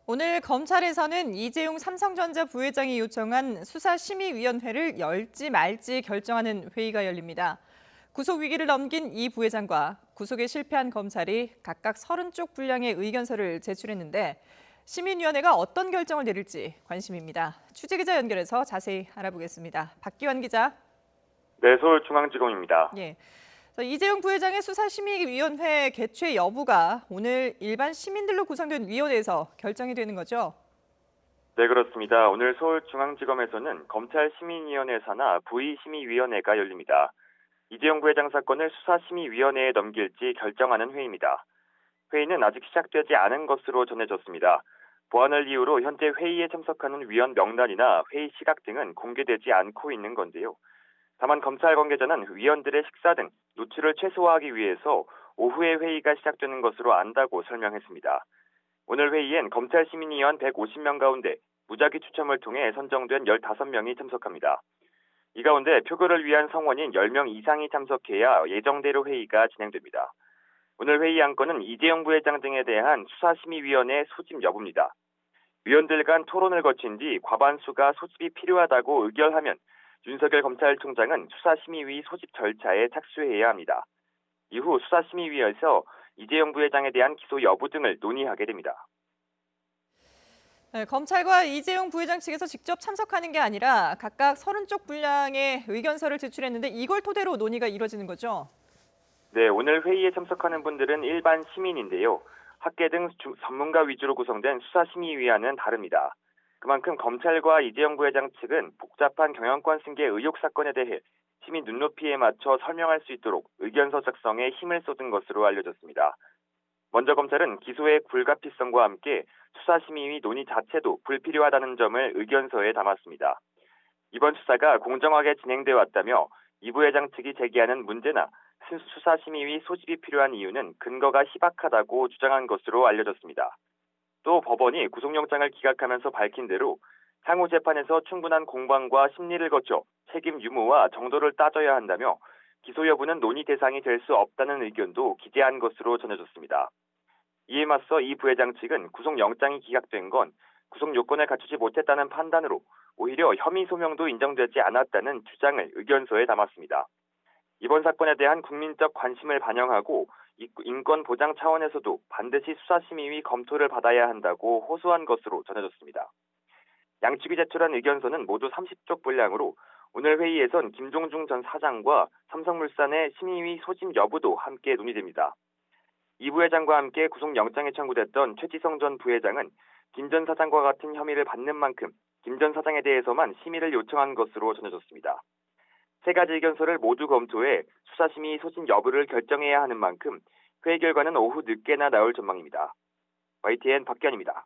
오늘 검찰에서는 이재용 삼성전자 부회장이 요청한 수사심의위원회를 열지 말지 결정하는 회의가 열립니다. 구속 위기를 넘긴 이 부회장과 구속에 실패한 검찰이 각각 30쪽 분량의 의견서를 제출했는데 심의위원회가 어떤 결정을 내릴지 관심입니다. 취재기자 연결해서 자세히 알아보겠습니다. 박기환 기자. 네, 서울중앙지검입니다. 예. 이재용 부회장의 수사심의위원회 개최 여부가 오늘 일반 시민들로 구성된 위원회에서 결정이 되는 거죠? 네, 그렇습니다. 오늘 서울중앙지검에서는 검찰심의위원회 산하 부의심의위원회가 열립니다. 이재용 부회장 사건을 수사심의위원회에 넘길지 결정하는 회의입니다. 회의는 아직 시작되지 않은 것으로 전해졌습니다. 보안을 이유로 현재 회의에 참석하는 위원 명단이나 회의 시각 등은 공개되지 않고 있는 건데요. 다만 검찰 관계자는 위원들의 식사 등 노출을 최소화하기 위해서 오후에 회의가 시작되는 것으로 안다고 설명했습니다. 오늘 회의엔 검찰시민위원 150명 가운데 무작위 추첨을 통해 선정된 15명이 참석합니다. 이 가운데 표결을 위한 성원인 10명 이상이 참석해야 예정대로 회의가 진행됩니다. 오늘 회의 안건은 이재용 부회장 등에 대한 수사심의위원회 소집 여부입니다. 위원들 간 토론을 거친 뒤 과반수가 소집이 필요하다고 의결하면 윤석열 검찰총장은 수사심의위 소집 절차에 착수해야 합니다. 이후 수사심의위에서 이재용 부회장에 대한 기소 여부 등을 논의하게 됩니다. 네, 검찰과 이재용 부회장 측에서 직접 참석하는 게 아니라 각각 30쪽 분량의 의견서를 제출했는데 이걸 토대로 논의가 이루어지는 거죠? 네, 오늘 회의에 참석하는 분들은 일반 시민인데요. 학계 등 전문가 위주로 구성된 수사심의위와는 다릅니다. 그만큼 검찰과 이재용 부회장 측은 복잡한 경영권 승계 의혹 사건에 대해 시민 눈높이에 맞춰 설명할 수 있도록 의견서 작성에 힘을 쏟은 것으로 알려졌습니다. 먼저 검찰은 기소의 불가피성과 함께 수사심의위 논의 자체도 불필요하다는 점을 의견서에 담았습니다. 이번 수사가 공정하게 진행돼 왔다며 이 부회장 측이 제기하는 문제나 수사심의위 소집이 필요한 이유는 근거가 희박하다고 주장한 것으로 알려졌습니다. 또 법원이 구속영장을 기각하면서 밝힌 대로 향후 재판에서 충분한 공방과 심리를 거쳐 책임 유무와 정도를 따져야 한다며 기소 여부는 논의 대상이 될 수 없다는 의견도 기재한 것으로 전해졌습니다. 이에 맞서 이 부회장 측은 구속영장이 기각된 건 구속 요건을 갖추지 못했다는 판단으로 오히려 혐의 소명도 인정되지 않았다는 주장을 의견서에 담았습니다. 이번 사건에 대한 국민적 관심을 반영하고 인권 보장 차원에서도 반드시 수사심의위 검토를 받아야 한다고 호소한 것으로 전해졌습니다. 양측이 제출한 의견서는 모두 30쪽 분량으로 오늘 회의에선 김종중 전 사장과 삼성물산의 심의위 소집 여부도 함께 논의됩니다. 이 부회장과 함께 구속영장에 청구됐던 최지성 전 부회장은 김 전 사장과 같은 혐의를 받는 만큼 김 전 사장에 대해서만 심의를 요청한 것으로 전해졌습니다. 세 가지 의견서를 모두 검토해 수사심의 소집 여부를 결정해야 하는 만큼 회의 결과는 오후 늦게나 나올 전망입니다. YTN 박기환입니다.